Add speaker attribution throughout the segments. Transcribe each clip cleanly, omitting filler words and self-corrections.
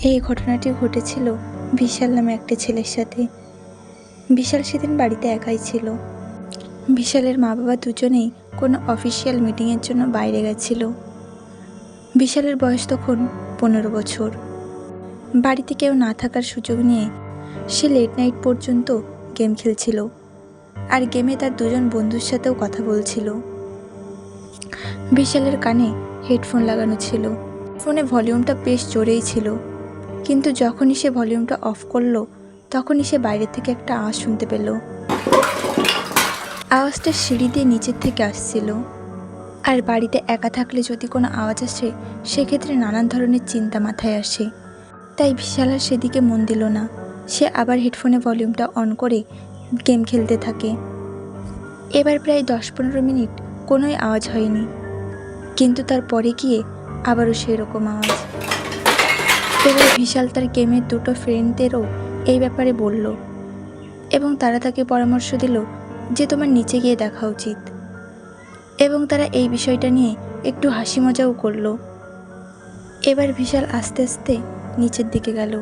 Speaker 1: এই ঘটনাটি ঘটেছিল বিশাল নামে একটা ছেলের সাথে। বিশাল সেদিন বাড়িতে একাই ছিল। বিশালের মা বাবা দুজনেই কোনো অফিসিয়াল মিটিংয়ের জন্য বাইরে গেছিল। বিশালের বয়স তখন 15 বছর। বাড়িতে কেউ না থাকার সুযোগ নিয়ে সে লেট নাইট পর্যন্ত গেম খেলছিল, আর গেমে তার দুজন বন্ধুর সাথেও কথা বলছিল। বিশালের কানে হেডফোন লাগানো ছিল। ফোনে ভলিউমটা বেশ জোরেই ছিল, কিন্তু যখনই সে ভলিউমটা অফ করলো তখনই সে বাইরে থেকে একটা আওয়াজ শুনতে পেল। আওয়াজটা সিঁড়ি দিয়ে নিচের থেকে আসছিল। আর বাড়িতে একা থাকলে যদি কোনো আওয়াজ আসে সেক্ষেত্রে নানান ধরনের চিন্তা মাথায় আসে। তাই বিশাল আর সেদিকে মন দিল না। সে আবার হেডফোনে ভলিউমটা অন করে গেম খেলতে থাকে। এবার প্রায় 10-15 মিনিট কোনোই আওয়াজ হয়নি, কিন্তু তারপরে গিয়ে আবারও সেরকম আওয়াজ। এবার বিশাল তার গেমের দুটো ফ্রেন্ডদেরও এই ব্যাপারে বলল, এবং তারা তাকে পরামর্শ দিল যে তোমার নিচে গিয়ে দেখা উচিত। এবং তারা এই বিষয়টা নিয়ে একটু হাসি মজাও করলো। এবার বিশাল আস্তে আস্তে নিচের দিকে গেল।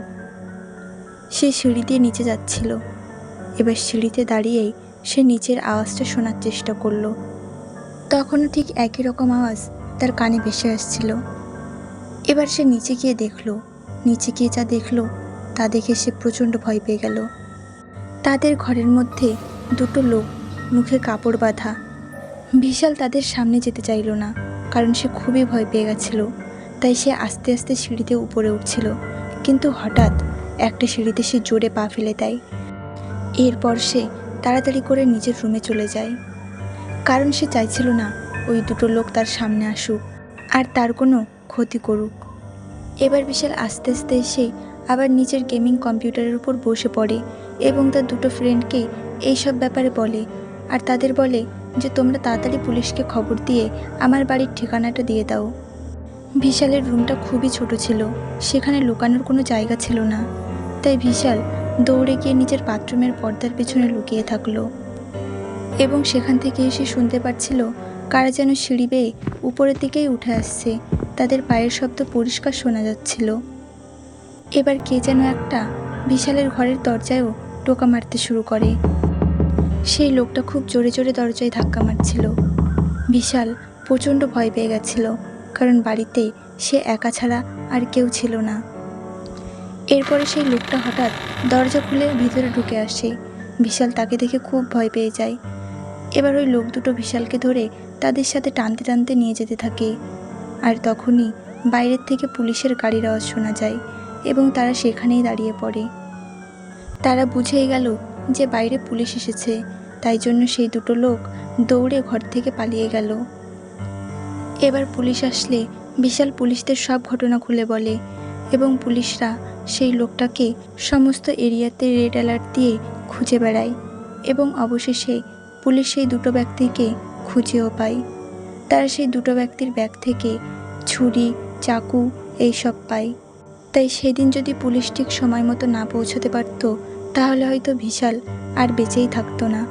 Speaker 1: সে সিঁড়ি দিয়ে নিচে যাচ্ছিল। এবার সিঁড়িতে দাঁড়িয়েই সে নিচের আওয়াজটা শোনার চেষ্টা করলো। তখনও ঠিক একই রকম আওয়াজ তার কানে ভেসে আসছিল। এবার সে নিচে গিয়ে দেখলো। নিচে গিয়ে যা দেখলো তা দেখে সে প্রচণ্ড ভয় পেয়ে গেল। তাদের ঘরের মধ্যে দুটো লোক, মুখে কাপড় বাঁধা। বিশাল তাদের সামনে যেতে চাইল না, কারণ সে খুবই ভয় পেয়ে গেছিল। তাই সে আস্তে আস্তে সিঁড়িতে উপরে উঠছিল, কিন্তু হঠাৎ একটা সিঁড়িতে সে জোরে পা ফেলে দেয়। এরপর সে তাড়াতাড়ি করে নিজের রুমে চলে যায়, কারণ সে চাইছিল না ওই দুটো লোক তার সামনে আসুক আর তার কোনো ক্ষতি করুক। এবার বিশাল আস্তে আস্তে এসে আবার নিজের গেমিং কম্পিউটারের উপর বসে পড়ে এবং তার দুটো ফ্রেন্ডকে এইসব ব্যাপারে বলে, আর তাদের বলে যে তোমরা তাড়াতাড়ি পুলিশকে খবর দিয়ে আমার বাড়ির ঠিকানাটা দিয়ে দাও। বিশালের রুমটা খুবই ছোট ছিল, সেখানে লুকানোর কোনো জায়গা ছিল না। তাই বিশাল দৌড়ে গিয়ে নিজের বাথরুমের পর্দার পেছনে লুকিয়ে থাকলো, এবং সেখান থেকে এসে শুনতে পাচ্ছিল কারা যেন সিঁড়ি বেয়ে উপরের দিকেই উঠে আসছে। তাদের পায়ের শব্দ পরিষ্কার শোনা যাচ্ছিল। এবার কে যেন একটা বিশালের ঘরের দরজায়ও টোকা মারতে শুরু করে। সেই লোকটা খুব জোরে জোরে দরজায় ধাক্কা মারছিল। বিশাল প্রচণ্ড ভয় পেয়ে গেছিল, কারণ বাড়িতে সে একা ছাড়া আর কেউ ছিল না। এরপরে সেই লোকটা হঠাৎ দরজা খুলে ভিতরে ঢুকে আসে। বিশাল তাকে দেখে খুব ভয় পেয়ে যায়। এবার ওই লোক দুটো বিশালকে ধরে তাদের সাথে টানতে টানতে নিয়ে যেতে থাকে। আর তখনই বাইরের থেকে পুলিশের গাড়ির আওয়াজ শোনা যায়, এবং তারা সেখানেই দাঁড়িয়ে পড়ে। তারা বুঝেই গেল যে বাইরে পুলিশ এসেছে, তাই জন্য সেই দুটো লোক দৌড়ে ঘর থেকে পালিয়ে গেল। এবার পুলিশ আসলে বিশাল পুলিশদের সব ঘটনা খুলে বলে, এবং পুলিশরা সেই লোকটাকে সমস্ত এরিয়াতে রেড অ্যালার্ট দিয়ে খুঁজে বেড়ায়, এবং অবশেষে পুলিশ সেই দুটো ব্যক্তিকে খুঁজেও পায়। তারা সেই দুটো ব্যক্তির ব্যাগ থেকে ছুরি, চাকু এইসব পায়। তাই সেদিন যদি পুলিশ ঠিক সময় মতো না পৌঁছতে পারত, তাহলে হয়তো বিশাল আর বেঁচেই থাকতো না।